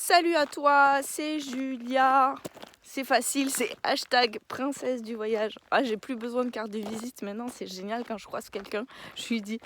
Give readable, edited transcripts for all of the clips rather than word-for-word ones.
Salut à toi, c'est Julia. C'est facile, c'est hashtag princesse du voyage. Ah, j'ai plus besoin de carte de visite maintenant, c'est génial quand je croise quelqu'un. Je lui dis,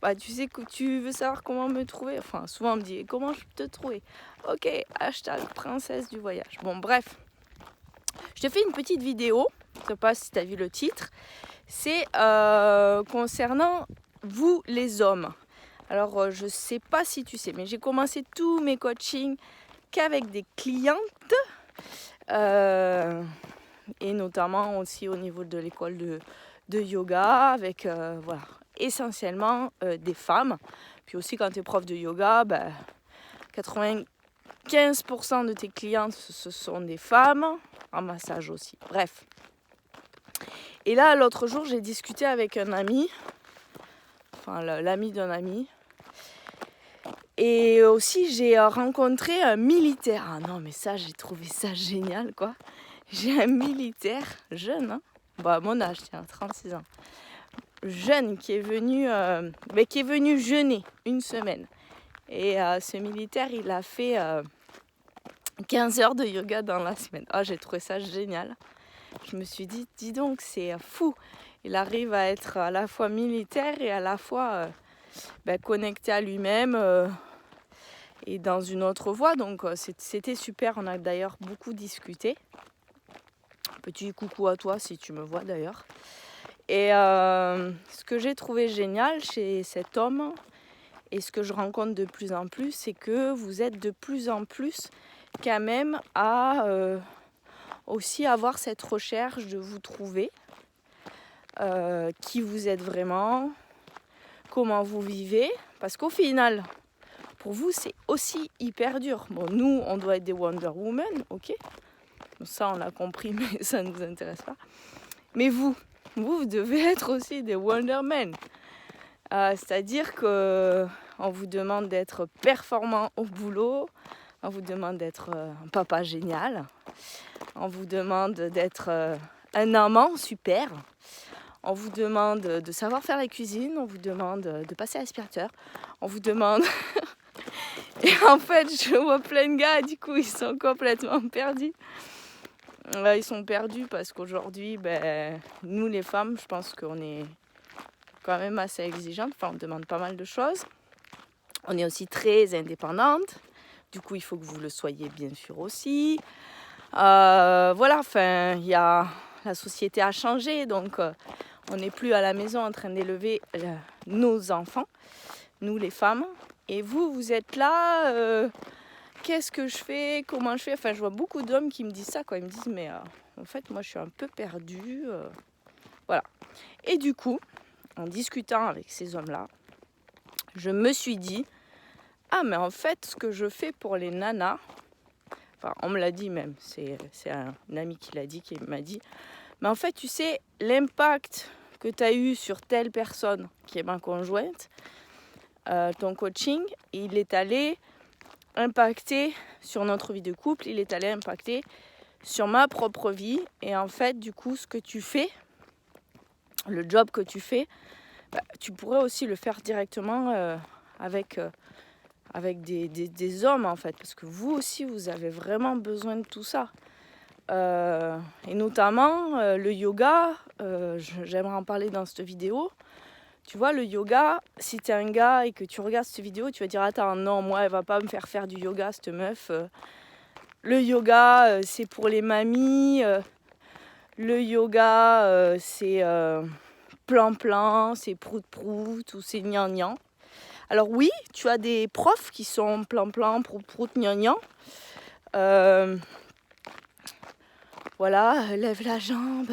bah tu sais que tu veux savoir comment me trouver. Enfin, souvent on me dit, comment je peux te trouver. Ok, hashtag princesse du voyage. Bon, bref, je te fais une petite vidéo. Je sais pas si tu as vu le titre. C'est concernant vous les hommes. Alors, je sais pas si tu sais, mais j'ai commencé tous mes coachings qu'avec des clientes et notamment aussi au niveau de l'école de yoga avec voilà, essentiellement des femmes. Puis aussi quand tu es prof de yoga, 95% de tes clientes ce sont des femmes, en massage aussi, bref. Et là l'autre jour j'ai discuté avec un ami, enfin l'ami d'un ami. Et aussi, j'ai rencontré un militaire. Ah non, mais ça, j'ai trouvé ça génial, quoi. J'ai un militaire jeune, hein. À mon âge, tiens, 36 ans. Jeune, qui est venu jeûner une semaine. Et ce militaire, il a fait 15 heures de yoga dans la semaine. Ah, j'ai trouvé ça génial. Je me suis dit, dis donc, c'est fou. Il arrive à être à la fois militaire et à la fois connecté à lui-même. Et dans une autre voie, donc c'était super, on a d'ailleurs beaucoup discuté. Petit coucou à toi si tu me vois d'ailleurs. Et ce que j'ai trouvé génial chez cet homme, et ce que je rencontre de plus en plus, c'est que vous êtes de plus en plus quand même à aussi avoir cette recherche de vous trouver, qui vous êtes vraiment, comment vous vivez, parce qu'au final, pour vous, c'est aussi hyper dur. Bon, nous, on doit être des Wonder Woman, ok. Ça, on l'a compris, mais ça ne nous intéresse pas. Mais vous devez être aussi des Wonder Men. C'est-à-dire qu'on vous demande d'être performant au boulot, on vous demande d'être un papa génial, on vous demande d'être un amant super, on vous demande de savoir faire la cuisine, on vous demande de passer à l'aspirateur, on vous demande... Et en fait, je vois plein de gars, du coup, ils sont complètement perdus. Ils sont perdus parce qu'aujourd'hui, nous les femmes, je pense qu'on est quand même assez exigeantes. Enfin, on demande pas mal de choses. On est aussi très indépendante. Du coup, il faut que vous le soyez bien sûr aussi. Voilà, enfin, la société a changé, donc on n'est plus à la maison en train d'élever nos enfants, nous les femmes. Et vous êtes là, qu'est-ce que je fais, comment je fais. Enfin, je vois beaucoup d'hommes qui me disent ça, quoi. Ils me disent, mais en fait, moi, je suis un peu perdue. Voilà. Et du coup, en discutant avec ces hommes-là, je me suis dit, ah, mais en fait, ce que je fais pour les nanas, enfin, on me l'a dit même, c'est un ami qui l'a dit, qui m'a dit, mais en fait, tu sais, l'impact que tu as eu sur telle personne, qui est ma conjointe, ton coaching, il est allé impacter sur notre vie de couple, il est allé impacter sur ma propre vie. Et en fait, du coup, ce que tu fais, le job que tu fais, tu pourrais aussi le faire directement avec des hommes, en fait, parce que vous aussi, vous avez vraiment besoin de tout ça. Et notamment, le yoga, j'aimerais en parler dans cette vidéo. Tu vois, le yoga, si t'es un gars et que tu regardes cette vidéo, tu vas dire, attends, non, moi, elle va pas me faire du yoga, cette meuf. Le yoga, c'est pour les mamies. Le yoga, c'est plan-plan, c'est prout-prout ou c'est gnan-gnan. Alors oui, tu as des profs qui sont plan-plan, prout-prout, gnan-gnan. Voilà, lève la jambe,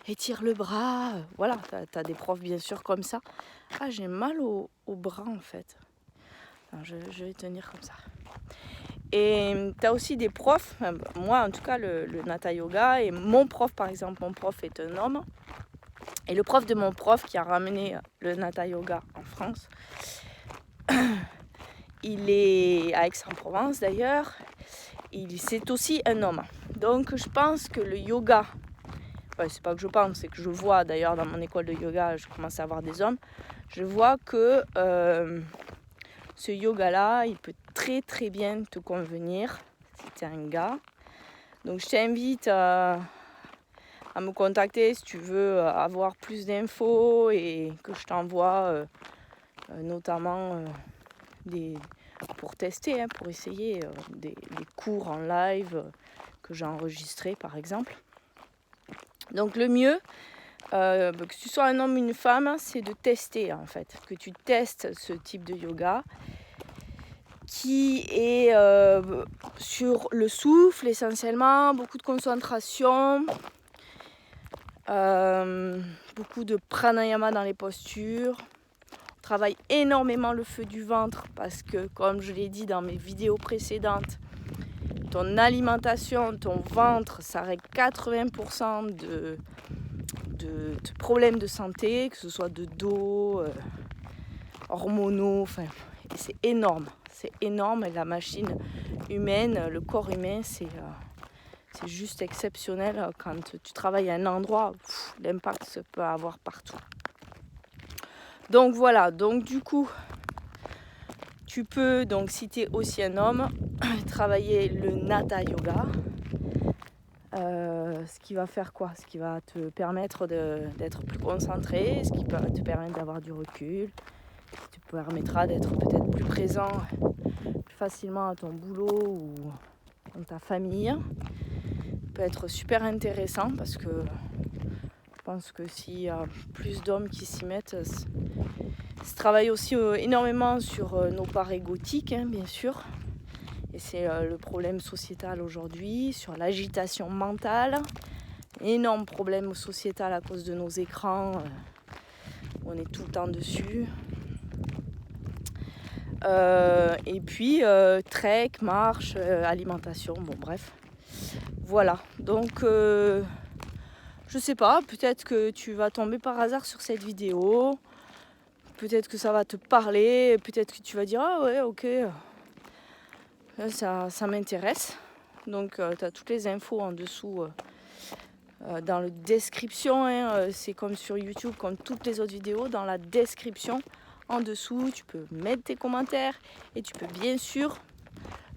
étire le bras. Voilà, t'as des profs bien sûr comme ça. Ah, j'ai mal au bras en fait. Alors, je vais tenir comme ça. Et t'as aussi des profs, moi en tout cas le Hatha Yoga, et mon prof par exemple, mon prof est un homme. Et le prof de mon prof qui a ramené le Hatha Yoga en France, il est à Aix-en-Provence d'ailleurs, c'est aussi un homme. Donc je pense que le yoga, c'est pas que je pense, c'est que je vois d'ailleurs dans mon école de yoga, je commence à avoir des hommes, je vois que ce yoga-là, il peut très très bien te convenir si tu es un gars. Donc je t'invite à me contacter si tu veux avoir plus d'infos et que je t'envoie notamment pour tester, pour essayer des cours en live que j'ai enregistrés par exemple. Donc le mieux, que tu sois un homme ou une femme, c'est de tester en fait, que tu testes ce type de yoga qui est sur le souffle essentiellement, beaucoup de concentration, beaucoup de pranayama dans les postures. On travaille énormément le feu du ventre parce que, comme je l'ai dit dans mes vidéos précédentes, ton alimentation, ton ventre, ça règle 80% de problèmes de santé, que ce soit de dos, hormonaux, enfin, c'est énorme. C'est énorme et la machine humaine, le corps humain, c'est juste exceptionnel quand tu travailles à un endroit, l'impact se peut avoir partout. Donc voilà, donc du coup, tu peux, donc si tu es aussi un homme, travailler le Natha Yoga. Ce qui va faire quoi? Ce qui va te permettre d'être plus concentré, ce qui peut te permettre d'avoir du recul, ce qui te permettra d'être peut-être plus présent plus facilement à ton boulot ou dans ta famille. Ça peut être super intéressant parce que je pense que s'il y a plus d'hommes qui s'y mettent, ça travaille aussi énormément sur nos parts égotiques, bien sûr. Et c'est le problème sociétal aujourd'hui, sur l'agitation mentale. Énorme problème sociétal à cause de nos écrans, où on est tout le temps dessus. Et puis trek, marche, alimentation, bon bref. Voilà, donc je sais pas, peut-être que tu vas tomber par hasard sur cette vidéo. Peut-être que ça va te parler, peut-être que tu vas dire ah ouais ok, ça m'intéresse. Donc tu as toutes les infos en dessous dans la description, c'est comme sur YouTube, comme toutes les autres vidéos, dans la description en dessous, tu peux mettre tes commentaires et tu peux bien sûr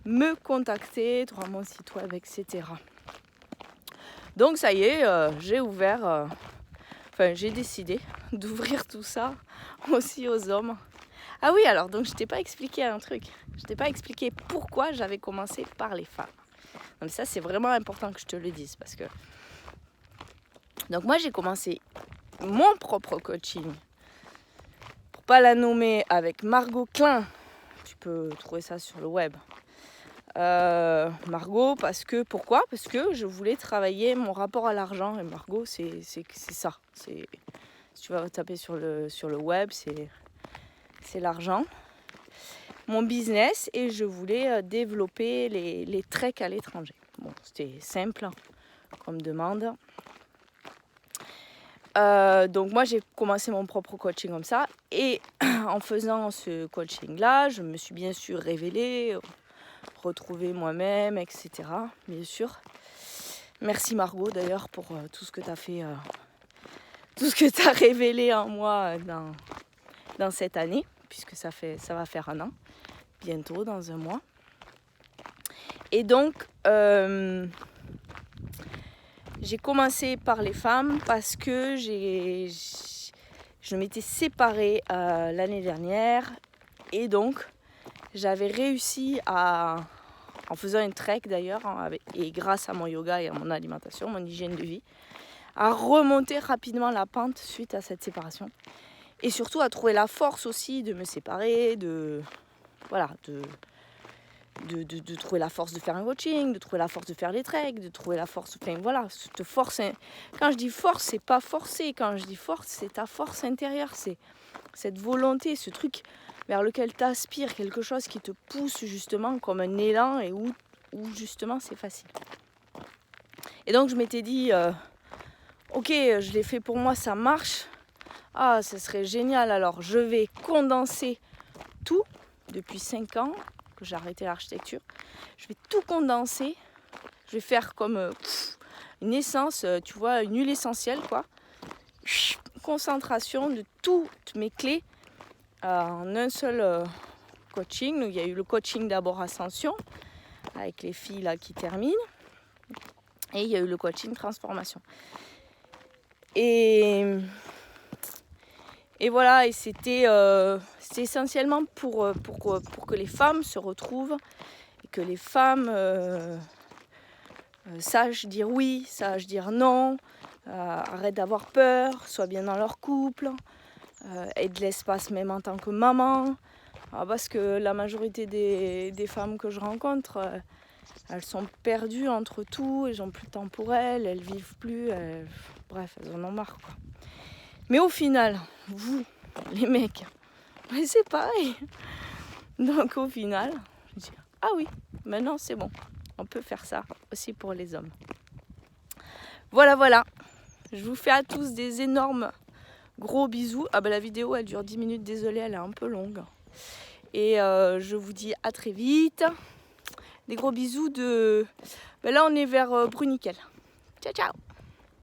me contacter, tu auras mon site web, etc. Donc ça y est, j'ai décidé d'ouvrir tout ça aussi aux hommes. Ah oui, alors donc je t'ai pas expliqué un truc. Je t'ai pas expliqué pourquoi j'avais commencé par les femmes. Donc ça c'est vraiment important que je te le dise parce que donc moi j'ai commencé mon propre coaching, pour pas la nommer, avec Margot Klein. Tu peux trouver ça sur le web. Margot, pourquoi? Parce que je voulais travailler mon rapport à l'argent. Et Margot, c'est ça. Si tu vas taper sur le web, c'est l'argent. Mon business, et je voulais développer les treks à l'étranger. Bon, c'était simple comme demande. Donc moi j'ai commencé mon propre coaching comme ça et en faisant ce coaching là je me suis bien sûr révélée, retrouvée moi-même, etc. Bien sûr. Merci Margot d'ailleurs pour tout ce que tu as fait, tout ce que tu as révélé en moi dans cette année, puisque ça va faire 1 an bientôt, dans 1 mois. Et donc j'ai commencé par les femmes parce que je m'étais séparée l'année dernière et donc j'avais réussi en faisant un trek d'ailleurs, et grâce à mon yoga et à mon alimentation, mon hygiène de vie, à remonter rapidement la pente suite à cette séparation. Et surtout à trouver la force aussi de me séparer, de trouver la force de faire un coaching, de trouver la force de faire les treks, de trouver la force, cette force. Quand je dis force, c'est pas forcé. Quand je dis force, c'est ta force intérieure, c'est cette volonté, ce truc vers lequel tu aspires, quelque chose qui te pousse justement comme un élan et où justement c'est facile. Et donc je m'étais dit, ok, je l'ai fait pour moi, ça marche. Ah, ça serait génial, alors je vais condenser tout depuis 5 ans. J'ai arrêté l'architecture, je vais tout condenser, je vais faire comme une essence, tu vois, une huile essentielle quoi, concentration de toutes mes clés en un seul coaching. Il y a eu le coaching d'abord Ascension, avec les filles là qui terminent. Et il y a eu le coaching transformation. Et voilà, et c'était essentiellement pour que les femmes se retrouvent et que les femmes sachent dire oui, sachent dire non, arrêtent d'avoir peur, soient bien dans leur couple, aient de l'espace même en tant que maman. Parce que la majorité des femmes que je rencontre, elles sont perdues entre tout, elles n'ont plus de temps pour elles vivent plus, bref, elles en ont marre, quoi. Mais au final, vous, les mecs, c'est pareil. Donc au final, je dis, ah oui, maintenant c'est bon, on peut faire ça aussi pour les hommes. Voilà. Je vous fais à tous des énormes gros bisous. La vidéo elle dure 10 minutes, désolée, elle est un peu longue. Et je vous dis à très vite. Des gros bisous de... là on est vers Bruniquel. Ciao.